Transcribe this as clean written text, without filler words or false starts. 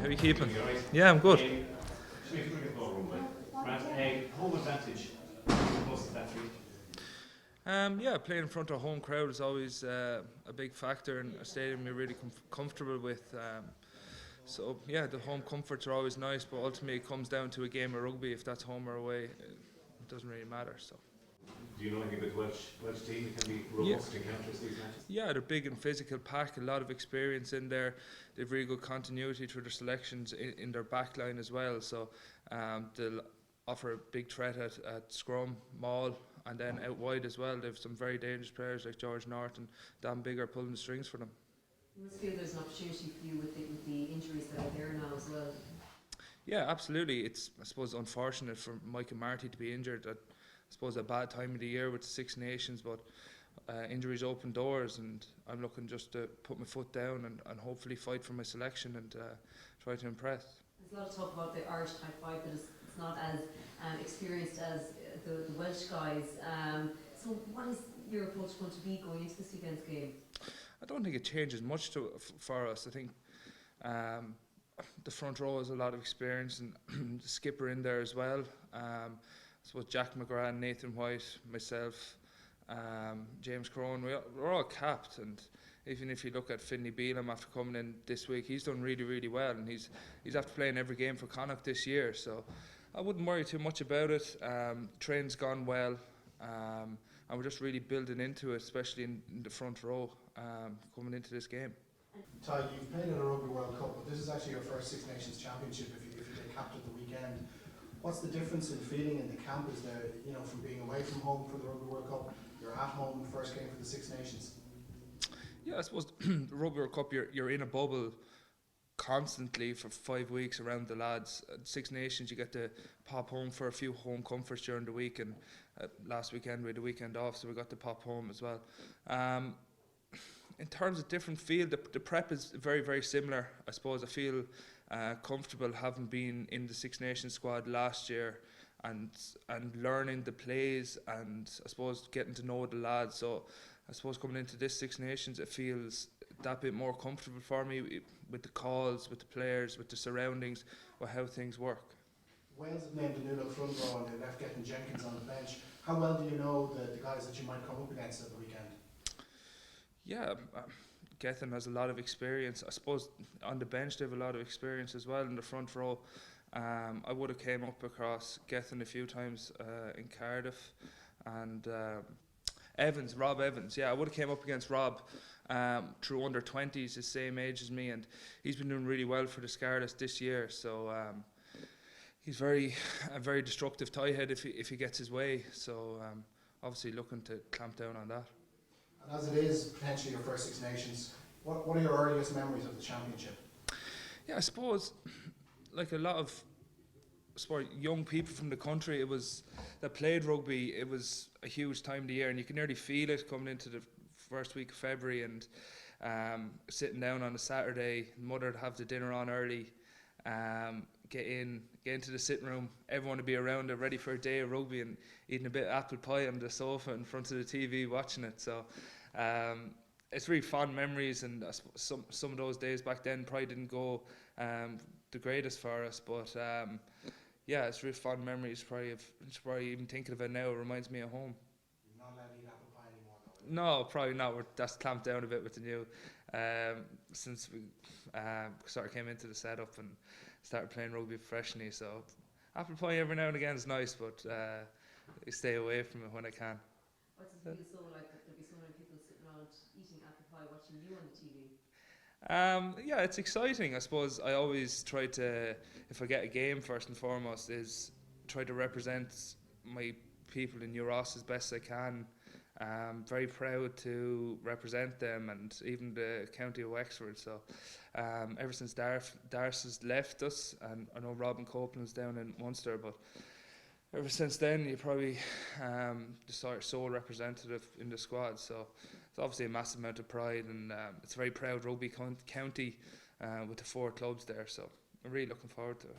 How are you keeping? You all right? Yeah, I'm good. Home advantage. Most of that for you. Yeah, playing in front of a home crowd is always a big factor in a stadium you're really comfortable with. So yeah, the home comforts are always nice, but ultimately it comes down to a game of rugby. If that's home or away, it doesn't really matter. So. Do you know anything about the Welsh team? It can be Yeah. robust encounters these matches. Yeah, they're big and physical pack, a lot of experience in there. They've really good continuity through their selections in their back line as well. So they'll offer a big threat at scrum, maul, and then out wide as well. They have some very dangerous players like George North and Dan Bigger pulling the strings for them. You must feel there's an opportunity for you with the injuries that are there now as well. Yeah, absolutely. It's, I suppose, unfortunate for Mike and Marty to be injured at, I suppose, a bad time of the year with the Six Nations, but injuries open doors, and I'm looking just to put my foot down and hopefully fight for my selection and try to impress. There's a lot of talk about the Irish type 5 that it's not as experienced as the Welsh guys. So what is your approach going to be going into this weekend's game? I don't think it changes much for us. I think the front row has a lot of experience, and the skipper in there as well. I suppose Jack McGrath, Nathan White, myself, James Crone, we're all capped, and even if you look at Finlay Beelum after coming in this week, he's done really, really well, and he's after playing every game for Connacht this year, so I wouldn't worry too much about it. Train's gone well, and we're just really building into it, especially in the front row coming into this game. Ty, you've played in a Rugby World Cup, but this is actually your first Six Nations Championship if you get capped at the weekend. What's the difference in feeling in the camp? Is there, from being away from home for the Rugby World Cup, you're at home, first game for the Six Nations? Yeah, I suppose the Rugby World Cup, you're in a bubble constantly for 5 weeks around the lads. At Six Nations, you get to pop home for a few home comforts during the week, and last weekend we had the weekend off, so we got to pop home as well. In terms of different field, the prep is very, very similar. I suppose I feel comfortable having been in the Six Nations squad last year and learning the plays, and I suppose getting to know the lads. So I suppose coming into this Six Nations, it feels that bit more comfortable for me with the calls, with the players, with the surroundings, with how things work. Wales have named a new look front row and they left getting Jenkins on the bench. How well do you know the guys that you might come up against at the weekend? Yeah, Gethin has a lot of experience. I suppose on the bench they have a lot of experience as well in the front row. I would have came up across Gethin a few times in Cardiff, and Rob Evans. Yeah, I would have came up against Rob through under 20s, the same age as me, and he's been doing really well for the Scarlets this year. So he's a very destructive tie head if he gets his way. So obviously looking to clamp down on that. And as it is potentially your first Six Nations, what are your earliest memories of the championship? Yeah, I suppose like a lot of young people from the country that played rugby, it was a huge time of the year, and you can nearly feel it coming into the first week of February, and sitting down on a Saturday, mother would have the dinner on early, get into the sitting room, everyone would be around it ready for a day of rugby, and eating a bit of apple pie on the sofa in front of the TV watching it. So it's really fond memories, and some of those days back then probably didn't go the greatest for us, but yeah, it's really fond memories. Probably even thinking of it now, it reminds me of home. You're not allowed to eat apple pie anymore, though. No, probably not. That's clamped down a bit with the new since we sort of came into the setup and started playing rugby professionally. So apple pie every now and again is nice, but I stay away from it when I can. What does it feel so like that there'll be so many people sitting around eating apple pie watching you on the TV? Yeah, it's exciting. I suppose I always try to, if I get a game, first and foremost, is try to represent my people in New Ross as best I can. Very proud to represent them, and even the county of Wexford. So ever since Darce has left us, and I know Robin Copeland's down in Munster, but ever since then you probably the sort of sole representative in the squad. So it's obviously a massive amount of pride, and it's a very proud rugby county with the 4 clubs there. So I'm really looking forward to it.